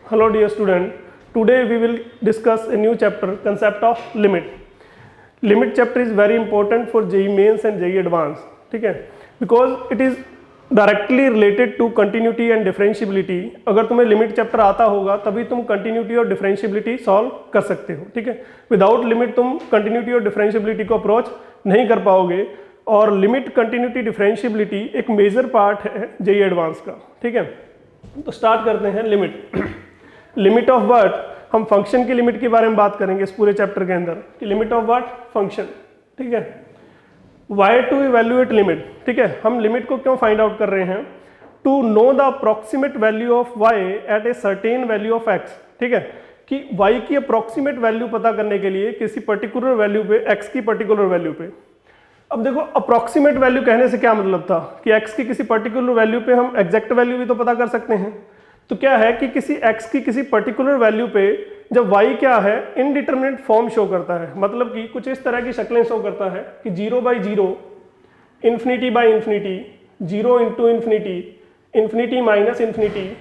Hello dear student, today we will discuss a new chapter, concept of limit. Limit chapter is very important for JEE Mains and JEE Advanced, ठीक है, because it is directly related to continuity and differentiability. अगर तुम्हें limit chapter आता होगा तभी तुम continuity और differentiability solve कर सकते हो, ठीक है. विदाउट लिमिट तुम कंटिन्यूटी और डिफरेंशियबिलिटी को अप्रोच नहीं कर पाओगे, और लिमिट कंटिन्यूटी डिफरेंशियबिलिटी एक मेजर पार्ट है JEE एडवांस का, ठीक है. तो स्टार्ट करते हैं. लिमिट ऑफ व्हाट, हम फंक्शन की लिमिट के बारे में बात करेंगे इस पूरे चैप्टर के अंदर कि लिमिट ऑफ व्हाट, फंक्शन, ठीक है. वाई टू इवेल्युएट लिमिट, ठीक है. हम लिमिट को क्यों फाइंड आउट कर रहे हैं? To know the approximate value of Y at a certain value of X, ठीक है, कि वाई की अप्रोक्सीमेट वैल्यू पता करने के लिए किसी पर्टिकुलर वैल्यू पे, एक्स की पर्टिकुलर वैल्यू पे. अब देखो अप्रोक्सीमेट वैल्यू कहने से क्या मतलब था कि एक्स की किसी पर्टिकुलर वैल्यू पे हम एग्जैक्ट वैल्यू भी तो पता कर सकते हैं. तो क्या है कि किसी एक्स की किसी पर्टिकुलर वैल्यू पे जब वाई क्या है, इनडिटरमिनेट फॉर्म शो करता है, मतलब कि कुछ इस तरह की शक्लें शो करता है कि 0/0, infinity by infinity, 0 into infinity, infinity minus infinity,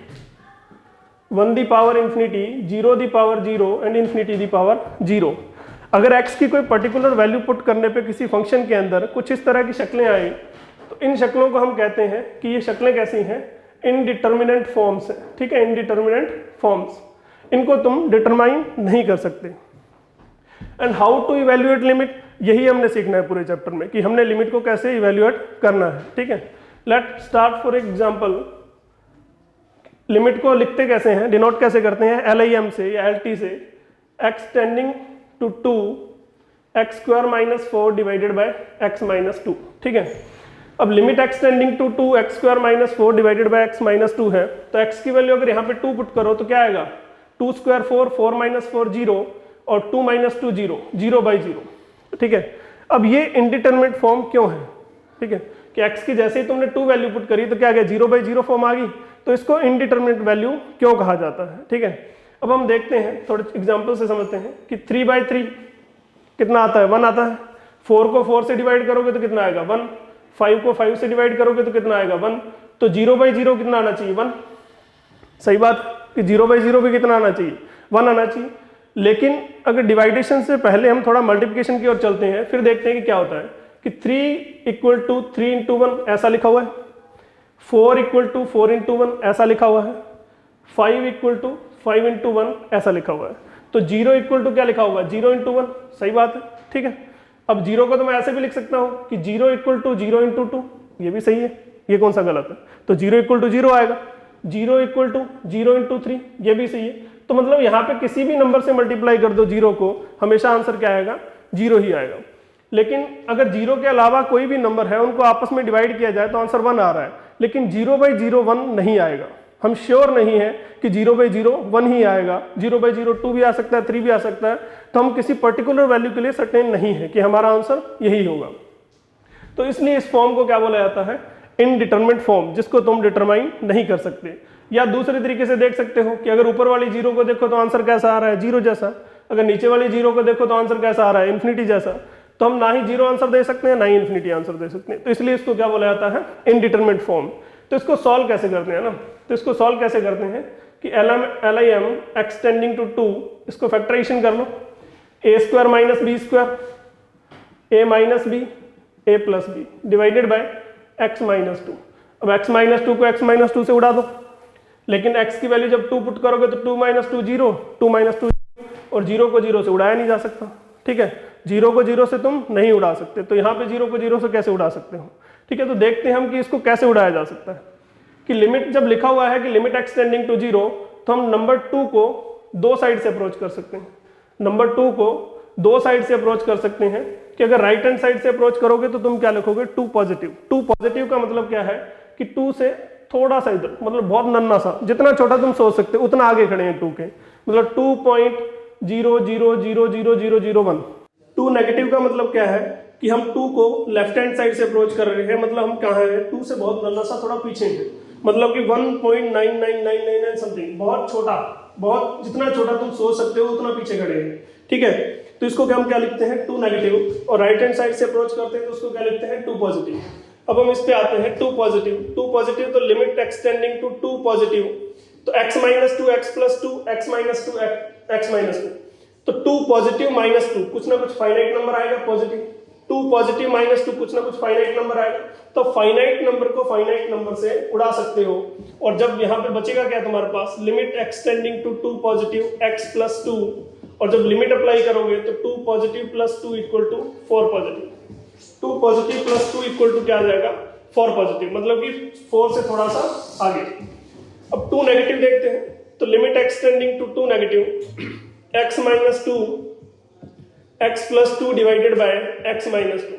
1 the power infinity, 0 the power 0 and infinity the power 0. अगर एक्स की कोई पर्टिकुलर वैल्यू पुट करने पे किसी फंक्शन के अंदर कुछ इस तरह की शक्लें आई, तो इन शक्लों को हम कहते हैं कि ये शक्लें कैसी हैं, इनडिटर्मिनेंट फॉर्म्स है, ठीक है. इनडिटर्मिनेंट फॉर्म्स, इनको तुम डिटरमाइन नहीं कर सकते. And how to evaluate limit, यही हमने सीखना है पूरे चैप्टर में कि हमने लिमिट को कैसे इवेल्युएट करना है, ठीक है. Let start for example. Limit को लिखते कैसे हैं, डिनोट कैसे करते हैं, LIM से या LT से, x tending to 2 x square minus 4 divided by x minus 2, ठीक है. अब limit x tending to 2 x square minus 4 divided by x minus 2 है, तो x की वैल्यू अगर यहाँ पे 2 पुट करो तो क्या आएगा, 2 स्क्वायर 4, 4 माइनस 4 0 और 2 माइनस 2 0, 0/0, ठीक है. अब ये इनडिटरमिनेट फॉर्म क्यों है, ठीक है, कि x की जैसे ही तुमने 2 वैल्यू पुट करी तो क्या आ गया, 0/0 फॉर्म आ गई, तो इसको इनडिटरमिनेट वैल्यू क्यों कहा जाता है, ठीक है. अब हम देखते हैं, थोड़े एग्जाम्पल से समझते हैं कि 3/3 कितना आता है, 1 आता है. 4 को 4 से डिवाइड करोगे तो कितना आएगा, 1. 5 को 5 से डिवाइड करोगे तो कितना आएगा, 1. तो 0/0 कितना आना चाहिए, 1. सही बात कि 0/0 भी कितना आना चाहिए, 1 आना चाहिए. लेकिन अगर डिवाइडेशन से पहले हम थोड़ा मल्टीप्लिकेशन की ओर चलते हैं, फिर देखते हैं कि क्या होता है कि 3 = 3 × 1 ऐसा लिखा हुआ है, 4 = 4 × 1 ऐसा लिखा हुआ है, 5 = 5 × 1 ऐसा लिखा हुआ है. तो 0 = क्या लिखा हुआ है, 0 × 1. सही बात है, ठीक है. अब 0 को तो मैं ऐसे भी लिख सकता हूँ कि 0 = 0 × 2, ये भी सही है. ये कौन सा गलत है, तो 0 = 0 आएगा. 0 = 0 × 3, ये भी सही है. तो मतलब यहाँ पे किसी भी नंबर से मल्टीप्लाई कर दो 0 को, हमेशा आंसर क्या आएगा, 0 ही आएगा. लेकिन अगर 0 के अलावा कोई भी नंबर है उनको आपस में डिवाइड किया जाए तो आंसर 1 आ रहा है, लेकिन 0/0 1 नहीं आएगा. हम श्योर नहीं है कि 0/0 1 ही आएगा, 0/0 2 भी आ सकता है, 3 भी आ सकता है. तो हम किसी पर्टिकुलर वैल्यू के लिए सर्टेन नहीं है कि हमारा आंसर यही होगा. तो इसलिए इस फॉर्म को क्या बोला जाता है, इनडिटरमिनेट फॉर्म, जिसको तुम डिटरमाइन नहीं कर सकते. या दूसरे तरीके से देख सकते हो कि अगर ऊपर वाली 0 को देखो तो आंसर कैसा आ रहा है, 0 जैसा. अगर नीचे वाली 0 को देखो तो आंसर कैसा आ रहा है, इन्फिनिटी जैसा. तो हम ना ही 0 आंसर दे सकते हैं, ना ही इन्फिनिटी आंसर दे सकते हैं. तो इसलिए इसको क्या बोला जाता है, इनडिटरमिनेट फॉर्म. तो इसको सॉल्व कैसे करते हैं ना, तो इसको सॉल्व कैसे करते हैं कि LIM x टेंडिंग टू 2, इसको फैक्टराइजेशन कर लो, a² minus b², a minus b, a plus b divided by x minus 2. अब x माइनस 2 को x माइनस 2 से उड़ा दो, लेकिन x की वैल्यू जब 2 पुट करोगे तो 2 - 2 0, 2 - 2 और 0 को 0 से उड़ाया नहीं जा सकता, ठीक है. 0 को 0 से तुम नहीं उड़ा सकते, तो यहाँ पे 0 को 0 से कैसे उड़ा सकते हो, ठीक है. तो देखते हैं हम कि इसको कैसे उड़ाया जा सकता है. कि लिमिट जब लिखा हुआ है कि लिमिट x टेंडिंग टू 0, तो हम नंबर 2 को 2 साइड से अप्रोच कर सकते हैं. नंबर 2 को 2 साइड से अप्रोच कर सकते हैं कि अगर राइट हैंड साइड से अप्रोच करोगे तो तुम क्या लिखोगे, 2 पॉजिटिव. 2 पॉजिटिव का मतलब क्या है कि 2 से थोड़ा सा इधर, मतलब बहुत नन्ना सा, जितना छोटा तुम सोच सकते हो उतना आगे खड़े हैं 2 के, मतलब 2.0000001. 2 नेगेटिव का मतलब क्या है कि हम 2 को लेफ्ट हैंड साइड से अप्रोच कर रहे हैं, मतलब हम कहाँ हैं, 2 से बहुत नन्ना सा थोड़ा पीछे हैं, मतलब कि 1.99999 समथिंग, बहुत छोटा, बहुत जितना छोटा तुम सोच सकते हो उतना पीछे खड़े हैं, ठीक है. तो इसको हम क्या लिखते हैं, 2 नेगेटिव. और राइट हैंड साइड से अप्रोच करते हैं तो उसको क्या लिखते हैं, 2 पॉजिटिव. अब हम इस पे आते हैं 2 पॉजिटिव. 2 पॉजिटिव तो limit x tending to 2 positive तो x minus two X plus two X minus two X minus two, तो 2 पॉजिटिव माइनस टू कुछ ना कुछ फाइनाइट नंबर आएगा पॉजिटिव, 2 पॉजिटिव माइनस टू कुछ ना कुछ फाइनाइट नंबर आएगा। तो फाइनाइट नंबर को फाइनाइट नंबर से उड़ा सकते हो। और जब यहाँ पे बचेगा क्या तुम्हारे पास, limit extending to 2 positive x plus two, और जब लिमिट अप्लाई करोगे तो 2 positive plus 2 equal to 4 positive, 2 positive plus 2 equal to क्या आ जाएगा 4 पॉजिटिव, मतलब कि 4 से थोड़ा सा आगे। अब 2 नेगेटिव देखते हैं, तो limit extending to 2 negative X minus two X plus two divided by X minus two.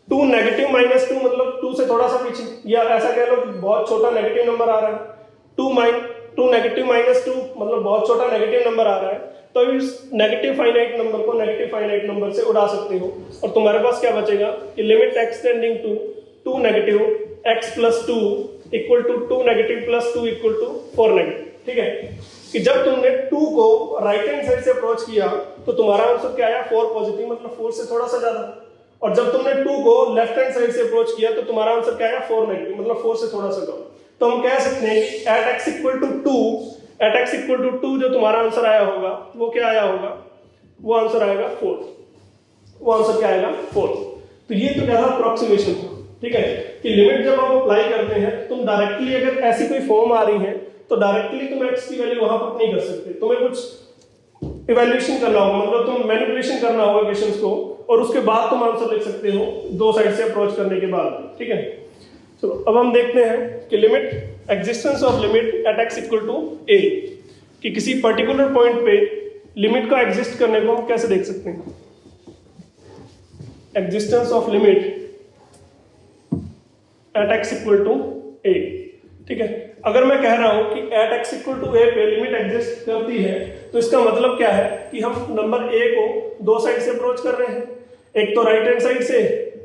2 negative minus 2 मतलब 2 से थोड़ा सा पीछे, या ऐसा कह लो कि बहुत छोटा नेगेटिव नंबर आ रहा है। 2 नेगेटिव माइनस 2 मतलब बहुत छोटा नेगेटिव नंबर आ रहा है, तो इस नेगेटिव फाइनाइट नंबर को नेगेटिव फाइनाइट नंबर से उड़ा सकते हो। और तुम्हारे पास क्या बचेगा कि limit extending to 2 negative X plus two equal to 2 negative plus 2 equal to 4 negative. ठीक है, कि जब तुमने 2 को राइट हैंड साइड से अप्रोच किया तो तुम्हारा आंसर क्या आया 4 पॉजिटिव, मतलब 4 से थोड़ा सा ज्यादा। और जब तुमने 2 को लेफ्ट हैंड साइड से अप्रोच किया तो तुम्हारा आंसर क्या आया 4 नेगेटिव, मतलब 4 से थोड़ा सा कम। तो हम कह सकते हैं कि at x equal to 2, at x equal to 2 जो तुम्हारा आंसर आया होगा वो क्या आया होगा, वो आंसर आएगा 4, वो आंसर क्या आएगा 4। तो ये तो क्या था अप्रोक्सीमेशन था। ठीक है, कि लिमिट जब आप अप्लाई करते हैं तुम डायरेक्टली अगर ऐसी कोई फॉर्म आ रही है तो डायरेक्टली तुम एक्स की वैल्यू वहां पर नहीं कर सकते, तुम्हें कुछ इवैल्यूएशन करना होगा, मतलब तुम मैनिपुलेशन करना होगा क्वेश्चंस को, और उसके बाद तुम आंसर लिख सकते हो 2 साइड से अप्रोच करने के बाद। ठीक है, चलो अब हम देखते हैं कि limit existence of limit at x equal to a, कि किसी पर्टिकुलर पॉइंट पे लिमिट का एग्जिस्ट करने को हम कैसे देख सकते हैं। Existence of limit at x equal to a. ठीक है, अगर मैं कह रहा हूं कि at x equal to a पे लिमिट एग्जिस्ट करती है तो इसका मतलब क्या है कि हम नंबर ए को 2 साइड से अप्रोच कर रहे हैं, एक तो राइट हैंड साइड से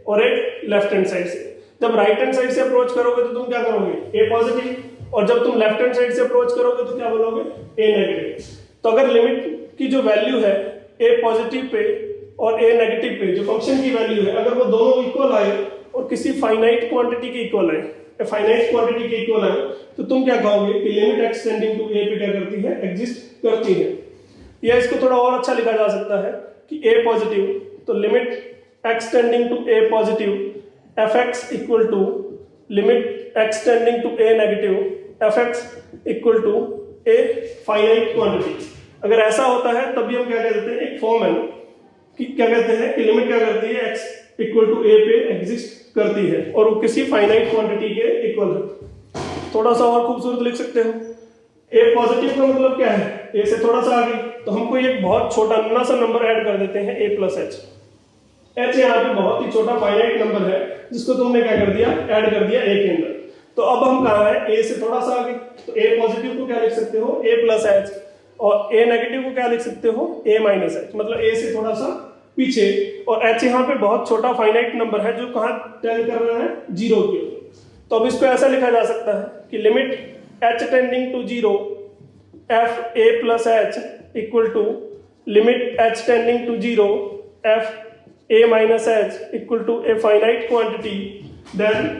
और एक लेफ्ट हैंड साइड से। जब राइट हैंड साइड से अप्रोच करोगे तो तुम क्या करोगे ए पॉजिटिव, और जब तुम लेफ्ट हैंड साइड से अप्रोच करोगे तो क्या बोलोगे ए नेगेटिव। तो अगर लिमिट की जो वैल्यू है ए पॉजिटिव पे और ए नेगेटिव पे जो फंक्शन की वैल्यू है, अगर वो दोनों इक्वल आए और किसी फाइनाइट क्वांटिटी के इक्वल आए, फाइनाइट क्वांटिटी के इक्वल आए, तो तुम क्या कहोगे कि लिमिट एक्सटेंडिंग टू ए पे क्या करती है एग्जिस्ट करती है। या इसको थोड़ा और अच्छा लिखा जा सकता है कि ए पॉजिटिव, तो limit extending to A positive F X equal to limit extending to A negative F X equal to a finite quantity. अगर ऐसा होता है तभी हम क्या कहते हैं, एक फॉर्म है कि क्या कहते हैं कि लिमिट क्या करती है एक्स इक्वल टू ए पे एग्जिस्ट करती है और वो किसी फाइनाइट क्वांटिटी के इक्वल है। थोड़ा सा और खूबसूरत लिख सकते हो, ए पॉजिटिव का मतलब क्या है ए से थोड़ा सा आगे, तो हम कोई एक बहुत छोटा नन्हा सा नंबर ऐड कर देते हैं ए प्लस एच। एच यहाँ पे बहुत ही छोटा फाइनाइट नंबर है जिसको तुमने क्या कर दिया ऐड कर दिया ए के अंदर। तो अब हम कहाँ है ए से थोड़ा सा आगे, तो ए पॉजिटिव को क्या लिख सकते हो ए प्लस एच, और ए नेगेटिव को क्या लिख सकते हो ए माइनस एच, मतलब ए से थोड़ा सा पीछे। और एच यहाँ पे बहुत छोटा फाइनाइट नंबर है जो कहाँ टेंड कर रहा है 0 की ओर। तो अब इसको ऐसा लिखा जा सकता है कि limit H tending to 0 F A plus H equal to limit H tending to 0 F A minus H equal to a finite quantity then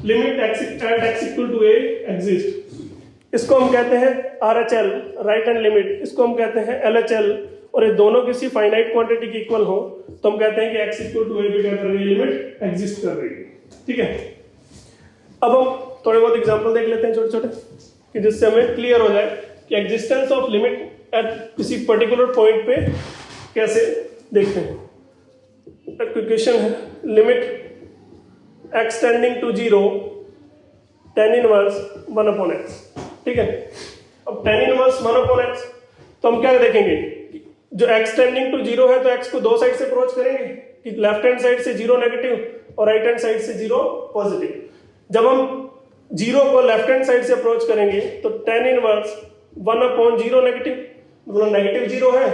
limit X at x equal to A exist. इसको हम कहते हैं RHL right hand limit, इसको हम कहते हैं LHL, और ये दोनों किसी फाइनाइट क्वांटिटी के इक्वल हो तो हम कहते हैं कि x इक्वल टू ए पे क्या कर रही है लिमिट एग्जिस्ट कर रही है। ठीक है, अब हम थोड़े बहुत एग्जांपल देख लेते हैं छोटे छोटे, कि जिससे हमें क्लियर हो जाए कि एग्जिस्टेंस ऑफ लिमिट एट किसी पर्टिकुलर पॉइंट पे कैसे देखते हैं। क्वेश्चन है limit x tending to 0 tan inverse 1 upon x। ठीक है, अब tan इनवर्स 1 अपॉन x, तो हम क्या देखेंगे जो x टेंडिंग टू 0 है तो x को 2 साइड से अप्रोच करेंगे कि लेफ्ट हैंड साइड से 0 नेगेटिव और राइट हैंड साइड से 0 पॉजिटिव। जब हम 0 को लेफ्ट हैंड साइड से अप्रोच करेंगे तो tan इनवर्स 1 अपॉन 0 नेगेटिव, मतलब नेगेटिव 0 है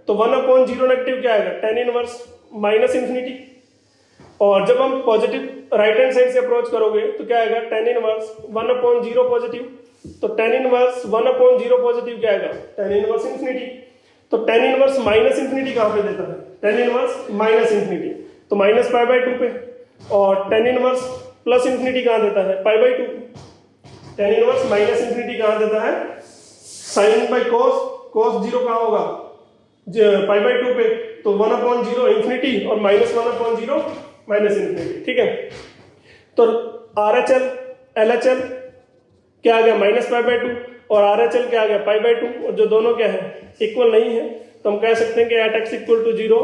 तो 1 अपॉन 0 नेगेटिव क्या आएगा tan इनवर्स माइनस इंफिनिटी। और जब हम पॉजिटिव राइट हैंड साइड से अप्रोच करोगे तो क्या आएगा tan इनवर्स 1 अपॉन 0 पॉजिटिव, तो tan इनवर्स 1 अपॉन 0 पॉजिटिव क्या आएगा tan इनवर्स इंफिनिटी। तो tan इनवर्स माइनस इंफिनिटी कहां पे देता है tan इनवर्स माइनस इंफिनिटी, तो माइनस पाई बाय 2 पे, और tan इनवर्स प्लस इंफिनिटी कहां देता है pi by 2। tan inverse minus infinity कहां देता है साइन बाई कॉस, कॉस 0 कहाँ होगा पाई बाई 2 पे, तो 1/0 इंफिनिटी और -1/0 माइनस इंफिनिटी, ठीक है। तो RHL LHL क्या आ गया -π/2 और RHL क्या आ गया π/2, और जो दोनों क्या है इक्वल नहीं है, तो हम कह सकते हैं कि at x equal to 0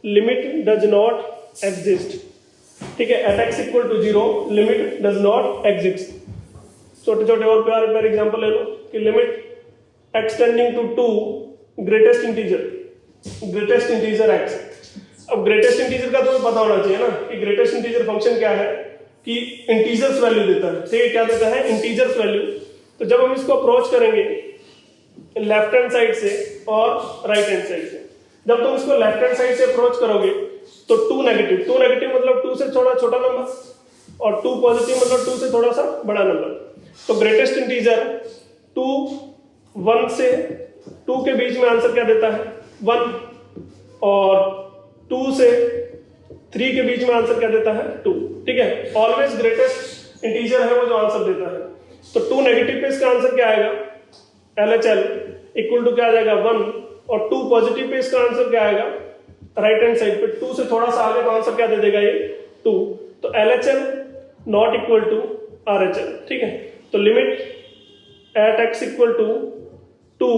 limit does not exist, ठीक है। At x equal to 0 limit does not exist. छोटे छोटे और प्यारे प्यारे एग्जांपल ले लो कि limit x tending to 2 greatest integer x। अब ग्रेटेस्ट इंटीजर का तुम्हें पता होना चाहिए ना कि ग्रेटेस्ट इंटीजर फंक्शन क्या है, कि इंटीजर्स वैल्यू देता है, ठीक है। क्या देता है? Integers value. तो जब हम इसको अप्रोच करेंगे लेफ्ट हैंड साइड से और राइट हैंड साइड से, जब तुम इसको लेफ्ट हैंड साइड से अप्रोच करोगे तो 2 नेगेटिव मतलब 2 से थोड़ा छोटा नंबर और 2 पॉजिटिव मतलब 2 से थोड़ा सा बड़ा नंबर। तो ग्रेटेस्ट इंटीजर 2 1 से 2 के बीच में आंसर क्या देता है 1, और 2 से 3 के बीच में आंसर क्या देता है 2, ठीक है। ऑलवेज ग्रेटेस्ट इंटीजर है वो जो आंसर देता है। तो 2 नेगेटिव पे इसका आंसर क्या आएगा LHL इक्वल टू क्या आ जाएगा 1, और 2 पॉजिटिव पे इसका आंसर क्या आएगा राइट हैंड साइड पे 2 से थोड़ा सा आगे, तो आंसर क्या दे देगा ये 2। तो LHL not equal to RHL, ठीक है। तो limit at x equal to 2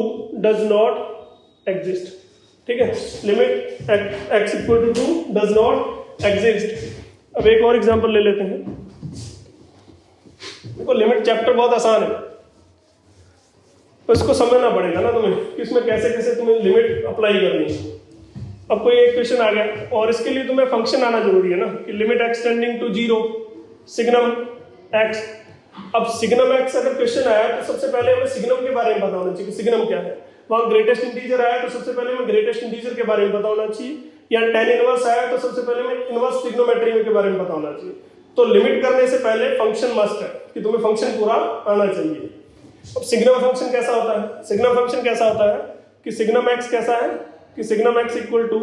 does not exist, ठीक है। Limit at x equal to 2 does not exist. अब एक और एग्जांपल ले लेते हैं। देखो लिमिट चैप्टर बहुत आसान है, तो इसको समझना पड़ेगा ना तुम्हें कि इसमें कैसे कैसे तुम्हें लिमिट अप्लाई करनी है। अब कोई एक क्वेश्चन आ गया और इसके लिए तुम्हें फंक्शन आना जरूरी है ना कि limit x tending to 0 signum x। अब सिग्नम x अगर क्वेश्चन आया तो सबसे पहले हमें सिग्नम के बारे में पता होना चाहिए कि सिग्नम क्या है। वहां ग्रेटेस्ट इंटीजर आया तो सबसे पहले हमें ग्रेटेस्ट इंटीजर के बारे में पता होना चाहिए, या tan इनवर्स आया तो सबसे पहले हमें इनवर्स ट्रिग्नोमेट्री के बारे में पता होना चाहिए। तो लिमिट करने से पहले फंक्शन मस्ट है कि तुम्हें फंक्शन पूरा आना चाहिए। अब सिग्नम फंक्शन कैसा होता है? सिग्नम फंक्शन कैसा होता है कि सिग्नम x कैसा है कि सिग्नम x इक्वल टू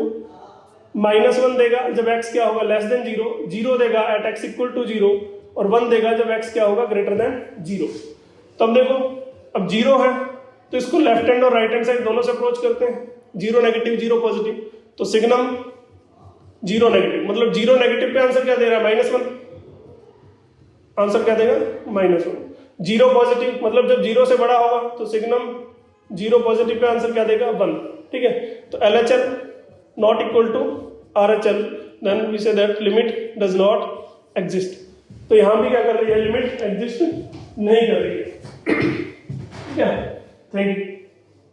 -1 देगा जब x क्या होगा लेस देन 0, 0 देगा एट x इक्वल टू 0, और 1 देगा जब x क्या होगा ग्रेटर देन 0। तो अब देखो अब 0 है तो इसको लेफ्ट हैंड और राइट हैंड साइड दोनों से अप्रोच करते हैं, 0 नेगेटिव 0 पॉजिटिव। तो सिग्नम 0 नेगेटिव मतलब 0 नेगेटिव पे आंसर क्या दे रहा है -1, आंसर क्या देगा -1। 0 पॉजिटिव मतलब जब 0 से बड़ा होगा तो सिग्नम 0 पॉजिटिव पे आंसर क्या देगा 1, ठीक है। तो LHL not equal to RHL, then we say that limit does not exist. तो यहां भी क्या कर रही है लिमिट एग्जिस्ट नहीं कर रही है, ठीक है। Thank you.